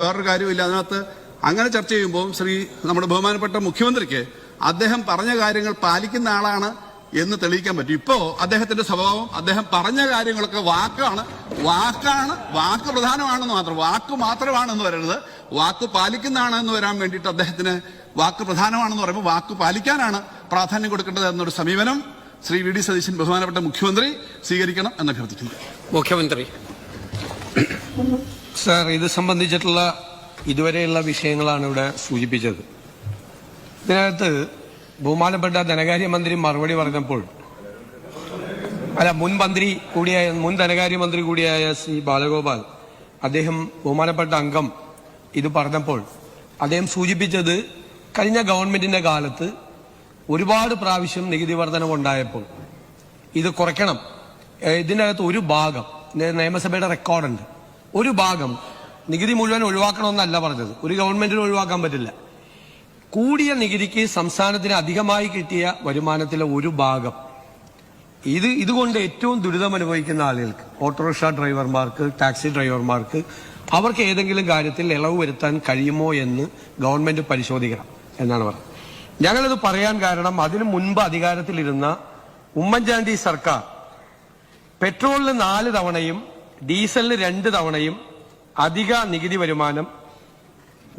വേറൊരു കാര്യമില്ല. അതിനകത്ത് അങ്ങനെ ചർച്ച ചെയ്യുമ്പോൾ നമ്മുടെ ബഹുമാനപ്പെട്ട മുഖ്യമന്ത്രിക്ക് അദ്ദേഹം പറഞ്ഞ കാര്യങ്ങൾ പാലിക്കുന്ന ആളാണ് എന്ന് തെളിയിക്കാൻ പറ്റും. ഇപ്പോ അദ്ദേഹത്തിന്റെ സ്വഭാവം, അദ്ദേഹം പറഞ്ഞ കാര്യങ്ങളൊക്കെ വാക്ക് പ്രധാനമാണെന്ന് മാത്രം, വാക്ക് മാത്രമാണെന്ന് വരരുത്, വാക്ക് പാലിക്കുന്നതാണെന്ന് വരാൻ വേണ്ടിയിട്ട് അദ്ദേഹത്തിന് വാക്ക് പ്രധാനമാണെന്ന് പറയുമ്പോൾ വാക്ക് പാലിക്കാനാണ് പ്രാധാന്യം കൊടുക്കേണ്ടത് എന്നൊരു സമീപനം ശ്രീ വി ഡി സതീശൻ ബഹുമാനപ്പെട്ട മുഖ്യമന്ത്രി സ്വീകരിക്കണം എന്ന് അഭ്യർത്ഥിക്കുന്നു. മുഖ്യമന്ത്രി സർ, ഇത് സംബന്ധിച്ചിട്ടുള്ള ഇതുവരെയുള്ള വിഷയങ്ങളാണ് ഇവിടെ സൂചിപ്പിച്ചത്. ഇതിനകത്ത് ബഹുമാനപ്പെട്ട ധനകാര്യമന്ത്രി മറുപടി പറഞ്ഞപ്പോൾ മുൻ ധനകാര്യമന്ത്രി കൂടിയായ ശ്രീ ബാലഗോപാൽ അദ്ദേഹം ബഹുമാനപ്പെട്ട അംഗം ഇത് പറഞ്ഞപ്പോൾ അദ്ദേഹം സൂചിപ്പിച്ചത് കഴിഞ്ഞ ഗവൺമെന്റിന്റെ കാലത്ത് ഒരുപാട് പ്രാവശ്യം നികുതി വർധനവുണ്ടായപ്പോൾ ഇത് കുറയ്ക്കണം, ഇതിനകത്ത് ഒരു ഭാഗം നിയമസഭയുടെ റെക്കോർഡുണ്ട്, ഒരു ഭാഗം നികുതി മുഴുവൻ ഒഴിവാക്കണമെന്നല്ല പറഞ്ഞത്, ഒരു ഗവൺമെന്റിന് ഒഴിവാക്കാൻ പറ്റില്ല. കൂടിയ നികുതിക്ക് സംസ്ഥാനത്തിന് അധികമായി കിട്ടിയ വരുമാനത്തിലെ ഒരു ഭാഗം ഇതുകൊണ്ട് ഏറ്റവും ദുരിതം അനുഭവിക്കുന്ന ആളുകൾക്ക്, ഓട്ടോറിക്ഷ ഡ്രൈവർമാർക്ക്, ടാക്സി ഡ്രൈവർമാർക്ക്, അവർക്ക് ഏതെങ്കിലും കാര്യത്തിൽ ഇളവ് വരുത്താൻ കഴിയുമോ എന്ന് ഗവൺമെന്റ് പരിശോധിക്കണം എന്നാണ് പറഞ്ഞത്. ഞങ്ങളിത് പറയാൻ കാരണം അതിനു മുൻപ് അധികാരത്തിലിരുന്ന ഉമ്മൻചാണ്ടി സർക്കാർ പെട്രോളിന് 4 തവണയും ഡീസലിന് 2 തവണയും അധിക നികുതി വരുമാനം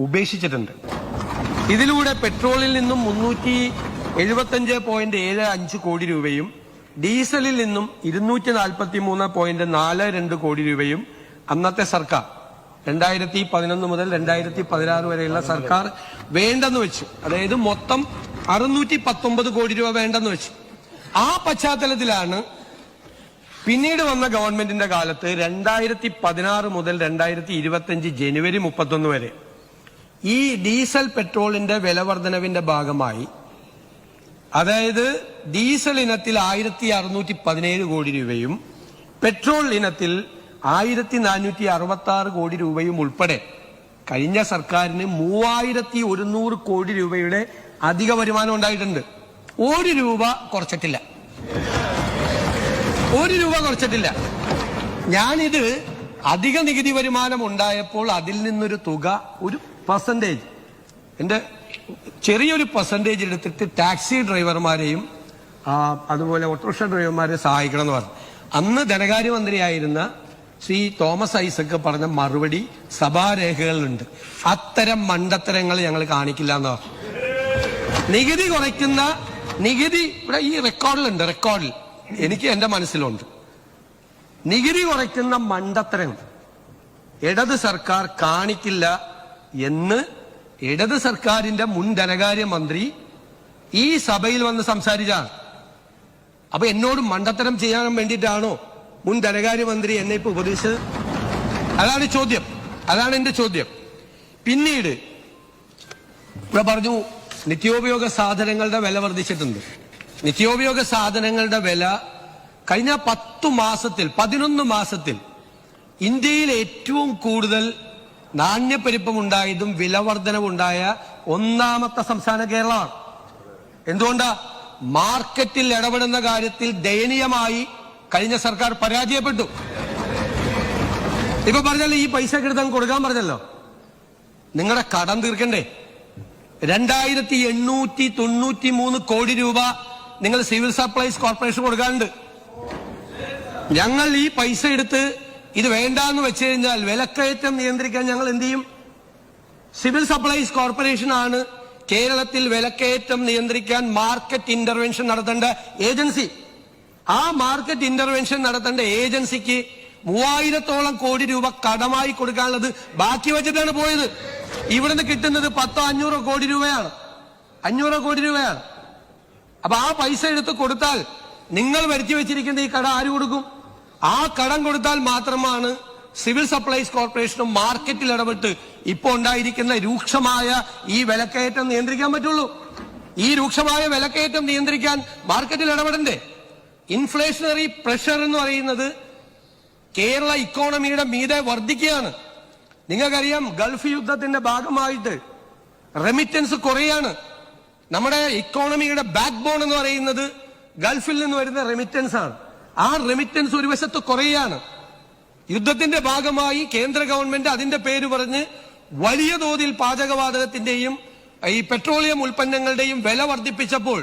ഉപേക്ഷിച്ചിട്ടുണ്ട്. ഇതിലൂടെ പെട്രോളിൽ നിന്നും 375.75 കോടി രൂപയും ഡീസലിൽ നിന്നും 243.42 കോടി രൂപയും അന്നത്തെ സർക്കാർ 2011 മുതൽ 2016 വരെയുള്ള സർക്കാർ വേണ്ടെന്ന് വെച്ചു. അതായത് മൊത്തം 619 കോടി രൂപ വേണ്ടെന്ന് വെച്ചു. ആ പശ്ചാത്തലത്തിലാണ് പിന്നീട് വന്ന ഗവൺമെന്റിന്റെ കാലത്ത് 2016 മുതൽ 2025 ജനുവരി 31 വരെ ഈ ഡീസൽ പെട്രോളിന്റെ വില വർധനവിന്റെ ഭാഗമായി, അതായത് ഡീസൽ ഇനത്തിൽ 1617 കോടി രൂപയും പെട്രോൾ ഇനത്തിൽ 1466 കോടി രൂപയും ഉൾപ്പെടെ കഴിഞ്ഞ സർക്കാരിന് 3100 കോടി രൂപയുടെ അധിക വരുമാനം ഉണ്ടായിട്ടുണ്ട്. 1 രൂപ കുറച്ചിട്ടില്ല, 1 രൂപ കുറച്ചിട്ടില്ല. ഞാനിത് അധിക നികുതി വരുമാനം ഉണ്ടായപ്പോൾ അതിൽ നിന്നൊരു തുക, ഒരു പെർസെന്റേജ്, എന്റെ ചെറിയൊരു പെർസെന്റേജ് എടുത്തിട്ട് ടാക്സി ഡ്രൈവർമാരെയും അതുപോലെ ഓട്ടോറിക്ഷ ഡ്രൈവർമാരെ സഹായിക്കണം എന്ന് പറഞ്ഞു. അന്ന് ധനകാര്യമന്ത്രിയായിരുന്ന ശ്രീ തോമസ് ഐസക് പറഞ്ഞ മറുപടി സഭാരേഖകളിലുണ്ട്. അത്തരം മണ്ടത്തരങ്ങൾ ഞങ്ങൾ കാണിക്കില്ല എന്ന് പറഞ്ഞു. നികുതി കുറയ്ക്കുന്ന നികുതി ഇവിടെ ഈ റെക്കോർഡിലുണ്ട്, റെക്കോർഡിൽ എനിക്ക് എന്റെ മനസ്സിലുണ്ട്. നികുതി കുറയ്ക്കുന്ന മണ്ടത്തരങ്ങൾ ഇടത് സർക്കാർ കാണിക്കില്ല എന്ന് ഇടത് സർക്കാരിന്റെ മുൻ ധനകാര്യമന്ത്രി ഈ സഭയിൽ വന്ന് സംസാരിച്ചാണ്. അപ്പൊ എന്നോട് മണ്ടത്തരം ചെയ്യാൻ വേണ്ടിയിട്ടാണോ മുൻ ധനകാര്യമന്ത്രി എന്നെ ഇപ്പൊ ഉപദേശിച്ചത്? അതാണ് ചോദ്യം, അതാണ് എന്റെ ചോദ്യം. പിന്നീട് ഇവിടെ പറഞ്ഞു നിത്യോപയോഗ സാധനങ്ങളുടെ വില വർദ്ധിച്ചിട്ടുണ്ട്. നിത്യോപയോഗ സാധനങ്ങളുടെ വില കഴിഞ്ഞ 11 മാസത്തിൽ ഇന്ത്യയിൽ ഏറ്റവും കൂടുതൽ നാണ്യപ്പെരുപ്പമുണ്ടായതും വില വർധനവുണ്ടായ 1ാമത്തെ സംസ്ഥാനം കേരളമാണ്. എന്തുകൊണ്ടാ? മാർക്കറ്റിൽ ഇടപെടുന്ന കാര്യത്തിൽ ദയനീയമായി കഴിഞ്ഞ സർക്കാർ പരാജയപ്പെട്ടു. ഇപ്പൊ പറഞ്ഞല്ലോ ഈ പൈസ എടുത്താൽ കൊടുക്കാൻ പറഞ്ഞല്ലോ, നിങ്ങളുടെ കടം തീർക്കണ്ടേ? 2893 കോടി രൂപ നിങ്ങൾ സിവിൽ സപ്ലൈസ് കോർപ്പറേഷൻ കൊടുക്കാനുണ്ട്. ഞങ്ങൾ ഈ പൈസ എടുത്ത് ഇത് വേണ്ടാന്ന് വെച്ച് കഴിഞ്ഞാൽ വിലക്കയറ്റം നിയന്ത്രിക്കാൻ ഞങ്ങൾ എന്ത് ചെയ്യും? സിവിൽ സപ്ലൈസ് കോർപ്പറേഷൻ ആണ് കേരളത്തിൽ വിലക്കയറ്റം നിയന്ത്രിക്കാൻ മാർക്കറ്റ് ഇന്റർവെൻഷൻ നടത്തേണ്ട ഏജൻസി. ആ മാർക്കറ്റ് ഇന്റർവെൻഷൻ നടത്തേണ്ട ഏജൻസിക്ക് 3000-ഓളം കോടി രൂപ കടമായി കൊടുക്കാനുള്ളത് ബാക്കി വെച്ചിട്ടാണ് പോയത്. ഇവിടുന്ന് കിട്ടുന്നത് 500 കോടി രൂപയാണ്, 500 കോടി രൂപയാണ്. അപ്പൊ ആ പൈസ എടുത്ത് കൊടുത്താൽ നിങ്ങൾ വരുത്തി വെച്ചിരിക്കുന്ന ഈ കട ആര് കൊടുക്കും? ആ കടം കൊടുത്താൽ മാത്രമാണ് സിവിൽ സപ്ലൈസ് കോർപ്പറേഷനും മാർക്കറ്റിൽ ഇടപെട്ട് ഇപ്പൊ ഉണ്ടായിരിക്കുന്ന രൂക്ഷമായ ഈ വിലക്കയറ്റം നിയന്ത്രിക്കാൻ പറ്റുള്ളൂ. ഈ രൂക്ഷമായ വിലക്കയറ്റം നിയന്ത്രിക്കാൻ മാർക്കറ്റിൽ ഇടപെടണ്ടേ? ഇൻഫ്ലേഷണറി പ്രഷർ എന്ന് പറയുന്നത് കേരള ഇക്കോണമിയുടെ മീതെ വർദ്ധിക്കുകയാണ്. നിങ്ങൾക്കറിയാം, ഗൾഫ് യുദ്ധത്തിന്റെ ഭാഗമായിട്ട് റെമിറ്റൻസ് കുറയാണ്. നമ്മുടെ ഇക്കോണമിയുടെ ബാക്ക് ബോൺ എന്ന് പറയുന്നത് ഗൾഫിൽ നിന്ന് വരുന്ന റെമിറ്റൻസ് ആണ്. ആ റെമിറ്റൻസ് ഒരു വശത്ത് കുറയാണ്. യുദ്ധത്തിന്റെ ഭാഗമായി കേന്ദ്ര ഗവൺമെന്റ് അതിന്റെ പേര് പറഞ്ഞ് വലിയ തോതിൽ പാചകവാതകത്തിന്റെയും ഈ പെട്രോളിയം ഉൽപ്പന്നങ്ങളുടെയും വില വർദ്ധിപ്പിച്ചപ്പോൾ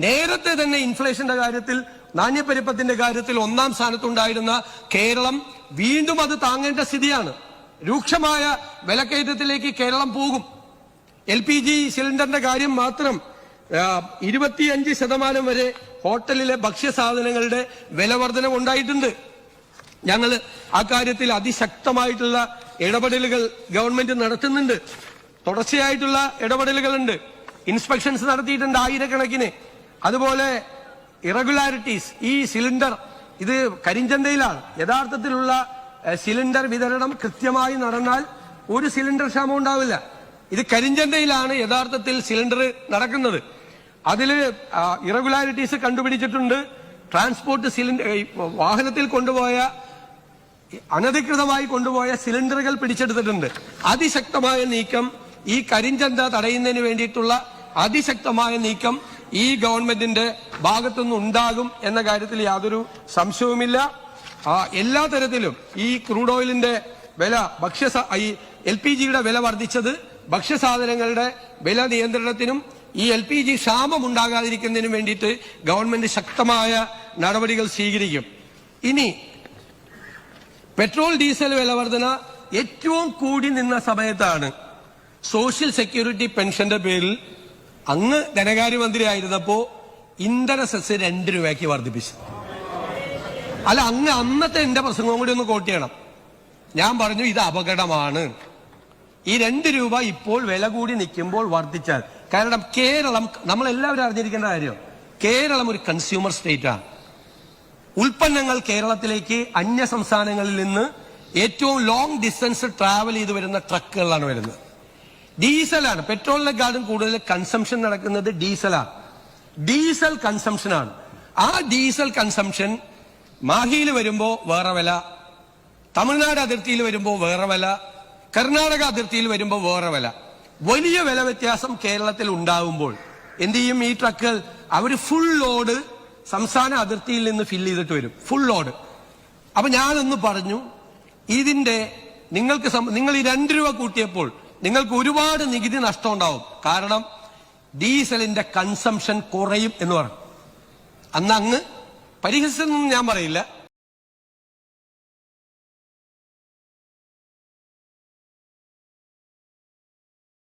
നേരത്തെ തന്നെ ഇൻഫ്ലേഷന്റെ കാര്യത്തിൽ, നാണ്യപ്പെരുപ്പത്തിന്റെ കാര്യത്തിൽ 1-ാം സ്ഥാനത്തുണ്ടായിരുന്ന കേരളം വീണ്ടും അത് താങ്ങേണ്ട സ്ഥിതിയാണ്. രൂക്ഷമായ വിലക്കയറ്റത്തിലേക്ക് കേരളം പോകും. LPG സിലിണ്ടറിന്റെ കാര്യം മാത്രം 25% വരെ ഹോട്ടലിലെ ഭക്ഷ്യസാധനങ്ങളുടെ വില വർധനവ് ഉണ്ടായിട്ടുണ്ട്. ഞങ്ങൾ ആ കാര്യത്തിൽ അതിശക്തമായിട്ടുള്ള ഇടപെടലുകൾ ഗവൺമെന്റ് നടത്തുന്നുണ്ട്. തുടർച്ചയായിട്ടുള്ള ഇടപെടലുകളുണ്ട്. ഇൻസ്പെക്ഷൻസ് നടത്തിയിട്ടുണ്ട് ആയിരക്കണക്കിന്. അതുപോലെ ഇറഗുലാരിറ്റീസ്, ഈ സിലിണ്ടർ ഇത് കരിഞ്ചന്തയിലാണ്. യഥാർത്ഥത്തിലുള്ള സിലിണ്ടർ വിതരണം കൃത്യമായി നടന്നാൽ ഒരു സിലിണ്ടർ ക്ഷാമം ഉണ്ടാവില്ല. ഇത് കരിഞ്ചന്തയിലാണ് യഥാർത്ഥത്തിൽ സിലിണ്ടർ നടക്കുന്നത്. അതില് ഇറഗുലാരിറ്റീസ് കണ്ടുപിടിച്ചിട്ടുണ്ട്. ട്രാൻസ്പോർട്ട് സിലിണ്ടർ വാഹനത്തിൽ കൊണ്ടുപോയ അനധികൃതമായി കൊണ്ടുപോയ സിലിണ്ടറുകൾ പിടിച്ചെടുത്തിട്ടുണ്ട്. അതിശക്തമായ നീക്കം, ഈ കരിഞ്ചന്ത തടയുന്നതിന് വേണ്ടിയിട്ടുള്ള അതിശക്തമായ നീക്കം ഈ ഗവൺമെന്റിന്റെ ഭാഗത്തുനിന്ന് ഉണ്ടാകും എന്ന കാര്യത്തിൽ യാതൊരു സംശയവുമില്ല. എല്ലാ തരത്തിലും ഈ ക്രൂഡ് ഓയിലിന്റെ വില, ഈ LPGയുടെ വില വർദ്ധിച്ചത് ഭക്ഷ്യസാധനങ്ങളുടെ വില നിയന്ത്രണത്തിനും ഈ LPG ക്ഷാമം ഉണ്ടാകാതിരിക്കുന്നതിനും വേണ്ടിയിട്ട് ഗവൺമെന്റ് ശക്തമായ നടപടികൾ സ്വീകരിക്കും. ഇനി പെട്രോൾ ഡീസൽ വില വർധന ഏറ്റവും കൂടി നിന്ന സമയത്താണ് സോഷ്യൽ സെക്യൂരിറ്റി പെൻഷന്റെ പേരിൽ അങ്ങ് ധനകാര്യമന്ത്രിയായിരുന്നപ്പോ ഇന്ധന സെസ് 2 രൂപയ്ക്ക് വർദ്ധിപ്പിച്ചു. അല്ല, അങ്ങ് അന്നത്തെ എന്റെ പ്രസംഗം കൂടി ഒന്ന് കോട്ട് ചെയ്യണം. ഞാൻ പറഞ്ഞു ഇത് അപകടമാണ്. ഈ 2 രൂപ ഇപ്പോൾ വില കൂടി നിൽക്കുമ്പോൾ വർദ്ധിച്ചാൽ, കാരണം കേരളം, നമ്മളെല്ലാവരും അറിഞ്ഞിരിക്കേണ്ട കാര്യം, കേരളം ഒരു കൺസ്യൂമർ സ്റ്റേറ്റാണ്. ഉൽപ്പന്നങ്ങൾ കേരളത്തിലേക്ക് അന്യ സംസ്ഥാനങ്ങളിൽ നിന്ന് ഏറ്റവും ലോങ് ഡിസ്റ്റൻസ് ട്രാവൽ ചെയ്ത് വരുന്ന ട്രക്കുകളിലാണ് വരുന്നത്. ഡീസലാണ്. പെട്രോളിനെക്കാളും കൂടുതൽ കൺസംഷൻ നടക്കുന്നത് ഡീസലാണ്. ഡീസൽ കൺസംഷനാണ്. ആ ഡീസൽ കൺസംഷൻ മാഹിയിൽ വരുമ്പോ വേറെ വില, തമിഴ്നാട് അതിർത്തിയിൽ വരുമ്പോ വേറെ വില, കർണാടക അതിർത്തിയിൽ വരുമ്പോ വേറെ വില. വലിയ വില വ്യത്യാസം കേരളത്തിൽ ഉണ്ടാവുമ്പോൾ എന്ത് ചെയ്യും? ഈ ട്രക്കുകൾ അവര് ഫുൾ ലോഡ് സംസ്ഥാന അതിർത്തിയിൽ നിന്ന് ഫില്ല് ചെയ്തിട്ട് വരും, ഫുൾ ലോഡ്. അപ്പൊ ഞാനൊന്ന് പറഞ്ഞു, ഇതിന്റെ നിങ്ങൾ ഈ 2 രൂപ കൂട്ടിയപ്പോൾ നിങ്ങൾക്ക് ഒരുപാട് നികുതി നഷ്ടം ഉണ്ടാവും. കാരണം ഡീസലിന്റെ കൺസംഷൻ കുറയും എന്ന് പറഞ്ഞു. അന്ന് അങ്ങ് പരിഹസിച്ചൊന്നും ഞാൻ പറയില്ല,